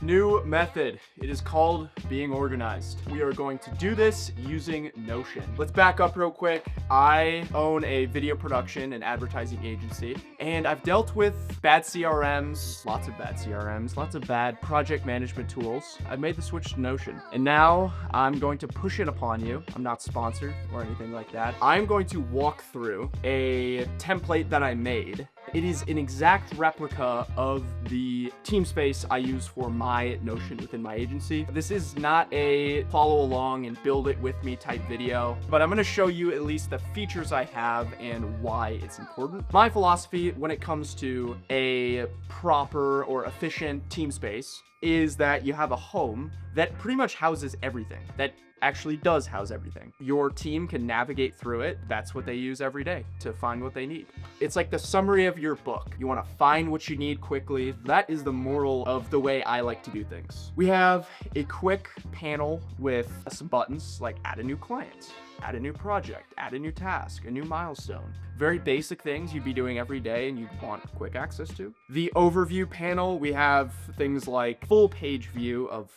New method. It is called being organized. We are going to do this using Notion. Let's back up real quick. I own a video production and advertising agency, and I've dealt with bad CRMs, lots of bad CRMs, lots of bad project management tools. I've made the switch to Notion, and now I'm going to push it upon you. I'm not sponsored or anything like that. I'm going to walk through a template that I made. It is an exact replica of the team space I use for my Notion within my agency. This is not a follow along and build it with me type video, but I'm gonna show you at least the features I have and why it's important. My philosophy when it comes to a proper or efficient team space is that you have a home that pretty much houses everything, that actually does house everything. Your team can navigate through it. That's what they use every day to find what they need. It's like the summary of your book. You want to find what you need quickly. That is the moral of the way I like to do things. We have a quick panel with some buttons like add a new client, add a new project, add a new task, a new milestone. Very basic things you'd be doing every day and you'd want quick access to. The overview panel, we have things like full page view of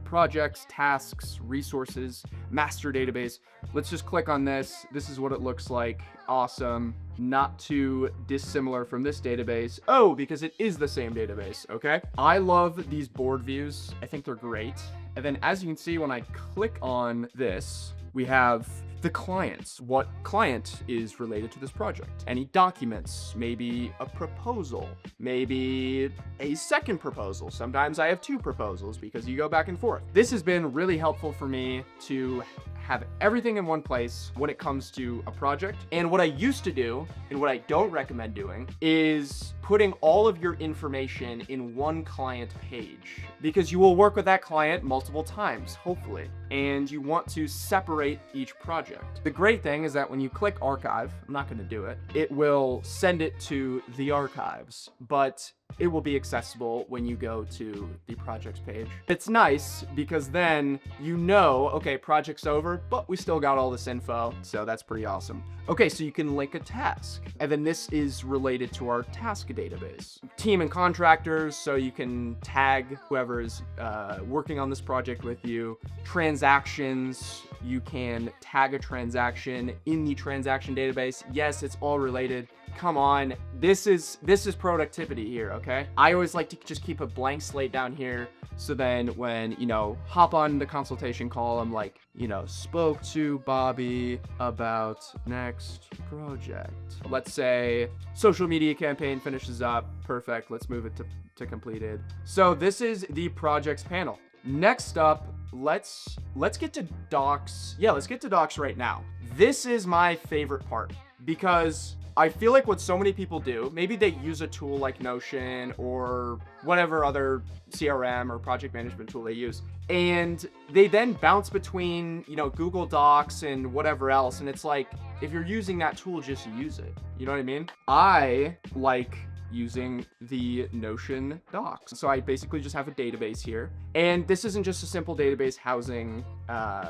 projects, tasks, resources, master database. Let's just click on this. This is what it looks like. Awesome. Not too dissimilar from this database. Oh, because it is the same database, okay? I love these board views. I think they're great. And then as you can see, when I click on this, we have the clients. What client is related to this project? Any documents, maybe a proposal, maybe a second proposal. Sometimes I have two proposals because you go back and forth. This has been really helpful for me to have everything in one place when it comes to a project. And what I used to do, and what I don't recommend doing, is putting all of your information in one client page, because you will work with that client multiple times, hopefully, and you want to separate each project. The great thing is that when you click archive, I'm not going to do it, it will send it to the archives, but it will be accessible when you go to the projects page. It's nice because then okay, project's over, but we still got all this info, so that's pretty awesome. Okay, so you can link a task, and then this is related to our task database. Team and contractors, so you can tag whoever is working on this project with you. Transactions, you can tag a transaction in the transaction database. Yes, it's all related. Come on, this is productivity here, okay? I always like to just keep a blank slate down here, so then when, hop on the consultation call, I'm like, spoke to Bobby about next project. Let's say social media campaign finishes up, perfect, let's move it to completed. So this is the projects panel. Next up, let's get to docs. Yeah, let's get to docs right now. This is my favorite part because I feel like what so many people do, maybe they use a tool like Notion or whatever other CRM or project management tool they use, and they then bounce between, Google Docs and whatever else. And it's like, if you're using that tool, just use it. You know what I mean? I like using the Notion docs. So I basically just have a database here. And this isn't just a simple database housing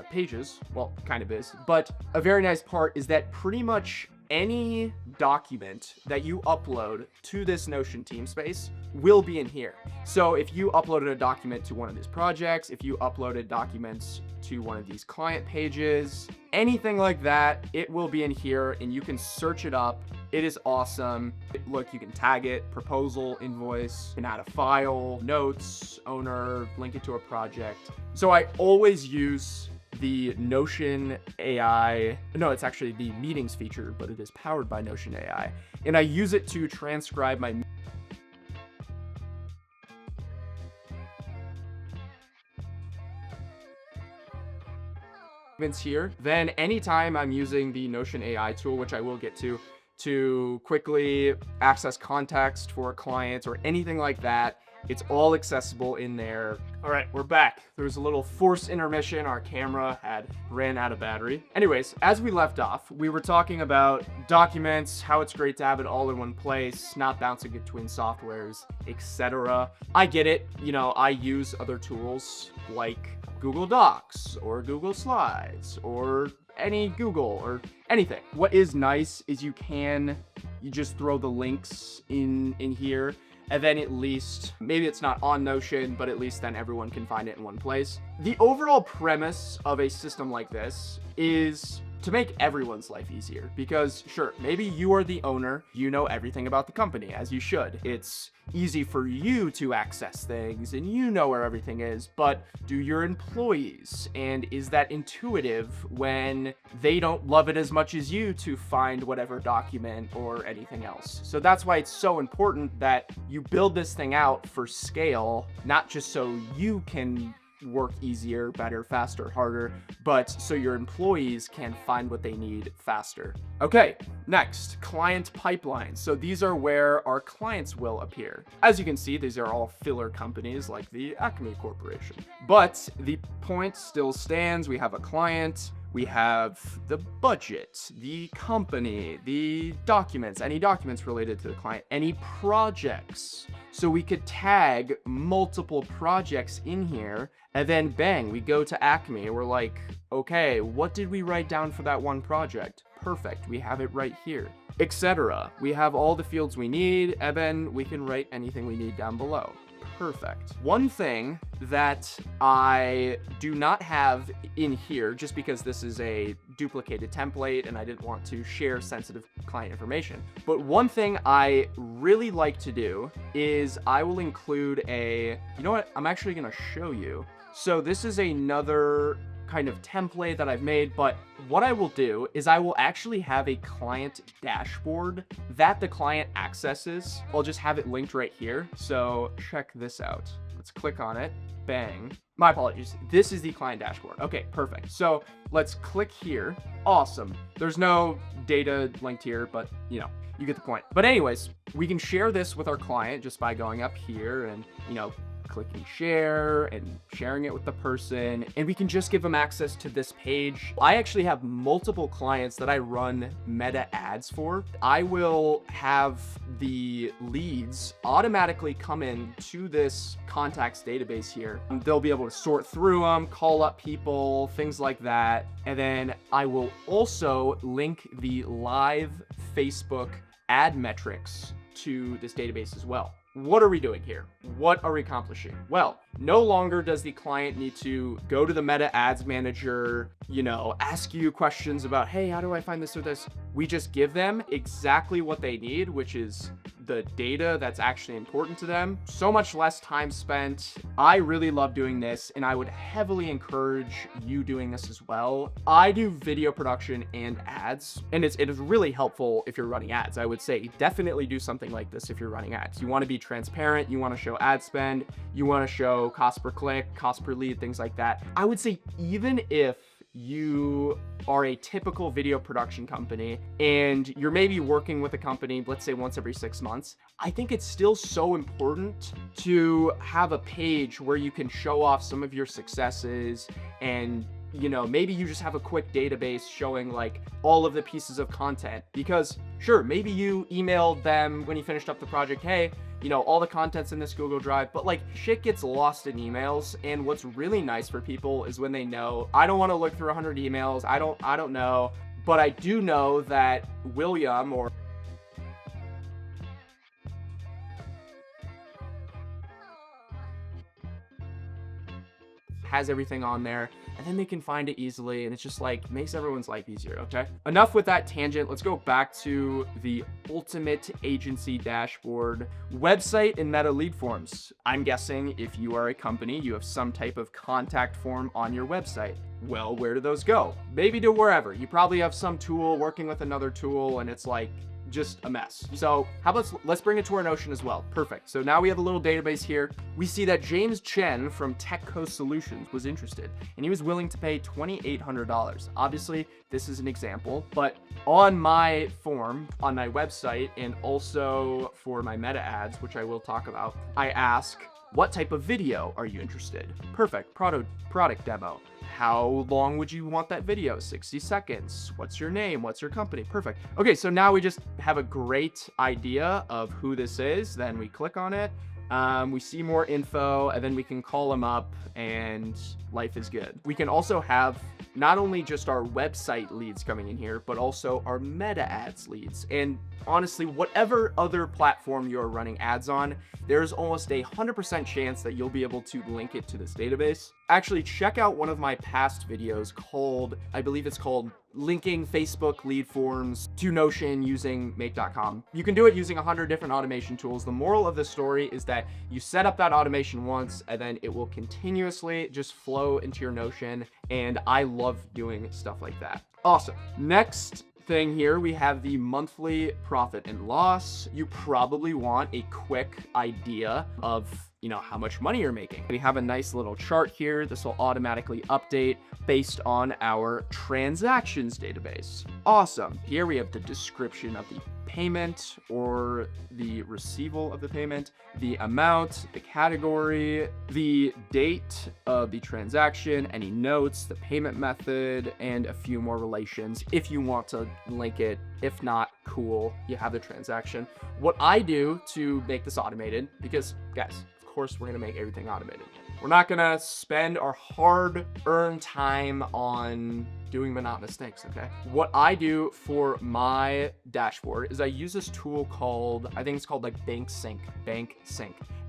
pages. Well, kind of is. But a very nice part is that pretty much any document that you upload to this Notion team space will be in here. So if you uploaded a document to one of these projects, if you uploaded documents to one of these client pages, anything like that, it will be in here and you can search it up. It is awesome. Look, you can tag it, proposal, invoice, you can add a file, notes, owner, link it to a project. So I always use the Notion AI, no, it's actually the meetings feature, but it is powered by Notion AI. And I use it to transcribe my here. Then anytime I'm using the Notion AI tool, which I will get to quickly access context for a client or anything like that, it's all accessible in there. All right, we're back. There was a little forced intermission. Our camera had ran out of battery. Anyways, as we left off, we were talking about documents, how it's great to have it all in one place, not bouncing between softwares, etc. I get it. I use other tools like Google Docs or Google Slides or any Google or anything. What is nice is you just throw the links in here. and then at least, maybe it's not on Notion, but at least then everyone can find it in one place. The overall premise of a system like this is to make everyone's life easier, because sure, maybe you are the owner, you know everything about the company, as you should. It's easy for you to access things and you know where everything is, but do your employees? And is that intuitive when they don't love it as much as you to find whatever document or anything else? So that's why it's so important that you build this thing out for scale, not just so you can work easier, better, faster, harder, but so your employees can find what they need faster. Okay, next, client pipelines. So these are where our clients will appear. As you can see, these are all filler companies like the Acme Corporation. But the point still stands. We have a client, we have the budget, the company, the documents, any documents related to the client, any projects. So we could tag multiple projects in here, and then bang, we go to Acme. We're like, okay, what did we write down for that one project? Perfect, we have it right here, etc. We have all the fields we need, and then we can write anything we need down below. Perfect. One thing that I do not have in here, just because this is a duplicated template and I didn't want to share sensitive client information, but one thing I really like to do is I will include you know what, I'm actually going to show you. So this is another kind of template that I've made, but what I will do is I will actually have a client dashboard that the client accesses. I'll just have it linked right here. So check this out. Let's click on it. Bang. My apologies. This is the client dashboard. Okay, perfect. So let's click here. Awesome. There's no data linked here, but you know, you get the point. But anyways, we can share this with our client just by going up here and, you know, clicking share and sharing it with the person, and we can just give them access to this page. I actually have multiple clients that I run meta ads for. I will have the leads automatically come in to this contacts database here. They'll be able to sort through them, call up people, things like that. And then I will also link the live Facebook ad metrics to this database as well. What are we doing here? What are we accomplishing? Well, no longer does the client need to go to the meta ads manager, you know, ask you questions about, hey, how do I find this or this? We just give them exactly what they need, which is the data that's actually important to them. So much less time spent. I really love doing this, and I would heavily encourage you doing this as well. I do video production and ads, and it is really helpful if you're running ads. I would say definitely do something like this if you're running ads. You want to be transparent, you want to show ad spend, you want to show cost per click, cost per lead, things like that. I would say even if you are a typical video production company and you're maybe working with a company, let's say once every 6 months, I think it's still so important to have a page where you can show off some of your successes, and you know, maybe you just have a quick database showing like all of the pieces of content, because sure, maybe you emailed them when you finished up the project, hey, you know, all the content's in this Google Drive, but like shit gets lost in emails. And what's really nice for people is when they know, I don't want to look through 100 emails. I don't know, but I do know that William or has everything on there, and then they can find it easily, and it's just like makes everyone's life easier. Okay, enough with that tangent. Let's go back to the ultimate agency dashboard, website and meta lead forms. I'm guessing if you are a company, you have some type of contact form on your website. Well, where do those go? Maybe to wherever. You probably have some tool working with another tool, and it's like just a mess. So how about let's bring it to our Notion as well. Perfect. So now we have a little database here. We see that James Chen from TechCo Solutions was interested, and he was willing to pay $2,800. Obviously, this is an example, but on my form, on my website, and also for my meta ads, which I will talk about, I ask, what type of video are you interested? Perfect. Product demo. How long would you want that video? 60 seconds. What's your name? What's your company? Perfect. Okay, so now we just have a great idea of who this is. Then we click on it. We see more info, and then we can call them up, and life is good. We can also have not only just our website leads coming in here, but also our meta ads leads. And honestly, whatever other platform you're running ads on, there's almost 100% chance that you'll be able to link it to this database. Actually, check out one of my past videos called, I believe it's called linking Facebook lead forms to Notion using make.com. You can do it using 100 different automation tools. The moral of the story is that you set up that automation once, and then it will continuously just flow into your Notion. And I love doing stuff like that. Awesome. Next thing here, we have the monthly profit and loss. You probably want a quick idea of, how much money you're making. We have a nice little chart here. This will automatically update based on our transactions database. Awesome. Here we have the description of the payment or the receival of the payment, the amount, the category, the date of the transaction, any notes, the payment method, and a few more relations if you want to link it. If not, cool, you have the transaction. What I do to make this automated, because guys, of course we're gonna make everything automated. We're not gonna spend our hard-earned time on doing monotonous things, okay? What I do for my dashboard is I use this tool called, I think it's called like Bank Sync.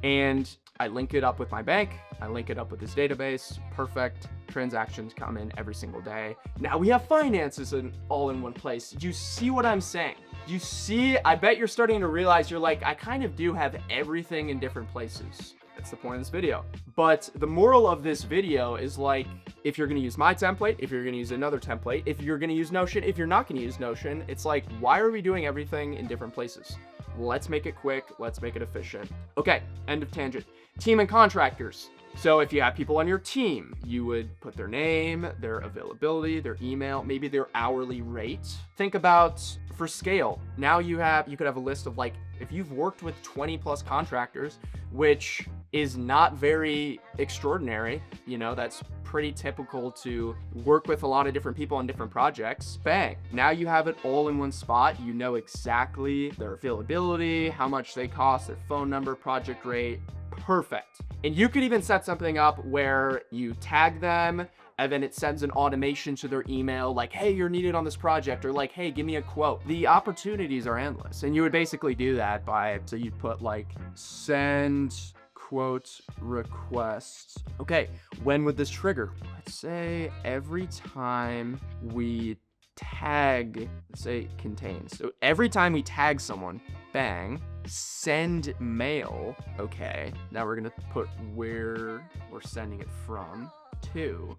And I link it up with my bank. I link it up with this database. Perfect. Transactions come in every single day. Now we have finances all in one place. Do you see what I'm saying? Do you see? I bet you're starting to realize you're like, I kind of do have everything in different places. That's the point of this video. But the moral of this video is like, if you're gonna use my template, if you're gonna use another template, if you're gonna use Notion, if you're not gonna use Notion, it's like, why are we doing everything in different places? Let's make it quick. Let's make it efficient. Okay, end of tangent. Team and contractors. So if you have people on your team, you would put their name, their availability, their email, maybe their hourly rate. Think about for scale. Now you could have a list of like, if you've worked with 20 plus contractors, which is not very extraordinary, that's pretty typical to work with a lot of different people on different projects. Bang, now you have it all in one spot. You know exactly their availability, how much they cost, their phone number, project rate. Perfect. And you could even set something up where you tag them and then it sends an automation to their email like, hey, you're needed on this project, or like, hey, give me a quote. The opportunities are endless. And you would basically do that so you'd put like send quote requests. Okay, when would this trigger? Let's say every time we tag, let's say contains. So every time we tag someone, bang, send mail. Okay, now we're gonna put where we're sending it from to.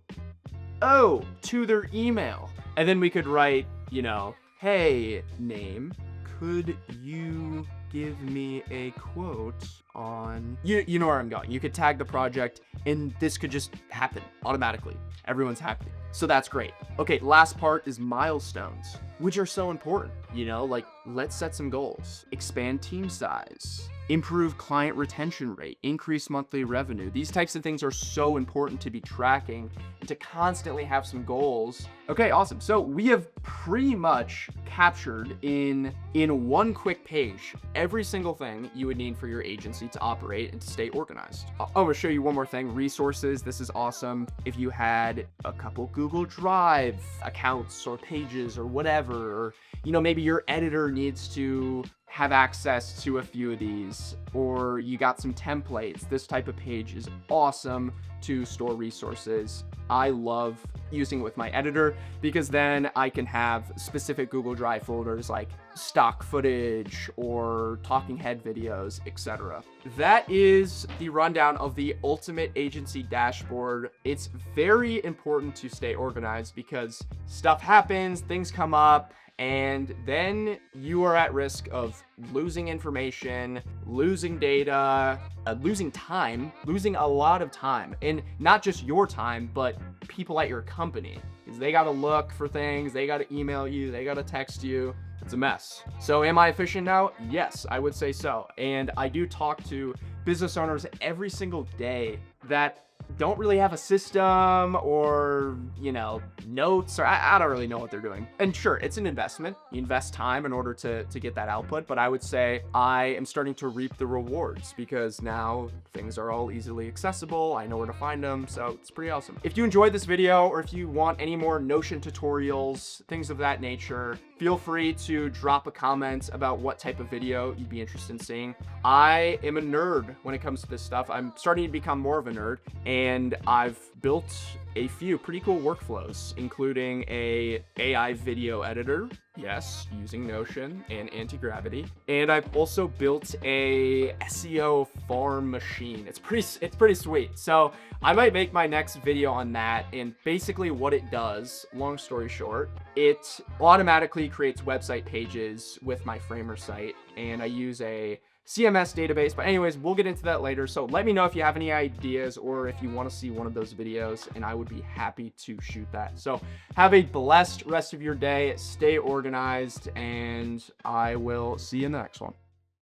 Oh, to their email. And then we could write, hey, name, could you give me a quote on, you know where I'm going. You could tag the project and this could just happen automatically. Everyone's happy. So that's great. Okay, last part is milestones, which are so important. Like let's set some goals. Expand team size, improve client retention rate, increase monthly revenue. These types of things are so important to be tracking and to constantly have some goals. Okay, awesome. So we have pretty much captured in one quick page every single thing you would need for your agency to operate and to stay organized. I'm gonna show you one more thing, resources. This is awesome. If you had a couple Google Drive accounts or pages or whatever, or maybe your editor needs to have access to a few of these, or you got some templates, this type of page is awesome to store resources. I love using it with my editor because then I can have specific Google Drive folders like stock footage or talking head videos, etc. That is the rundown of the ultimate agency dashboard. It's very important to stay organized because stuff happens, things come up, and then you are at risk of losing information, losing data, losing time, losing a lot of time. And not just your time, but people at your company. Because they gotta look for things, they gotta email you, they gotta text you. It's a mess. So am I efficient now? Yes, I would say so. And I do talk to business owners every single day that don't really have a system or, you know, notes, or I don't really know what they're doing. And sure, it's an investment. You invest time in order to get that output, but I would say I am starting to reap the rewards because now things are all easily accessible. I know where to find them, so it's pretty awesome. If you enjoyed this video, or if you want any more Notion tutorials, things of that nature, feel free to drop a comment about what type of video you'd be interested in seeing. I am a nerd when it comes to this stuff. I'm starting to become more of a nerd, and I've built a few pretty cool workflows, including a AI video editor, yes, using Notion and anti-gravity. And I've also built a SEO farm machine. It's pretty sweet. So I might make my next video on that. And basically what it does, long story short, it automatically creates website pages with my Framer site, and I use a CMS database. But anyways, we'll get into that later. So let me know if you have any ideas or if you want to see one of those videos, and I would be happy to shoot that. So have a blessed rest of your day, stay organized, and I will see you in the next one.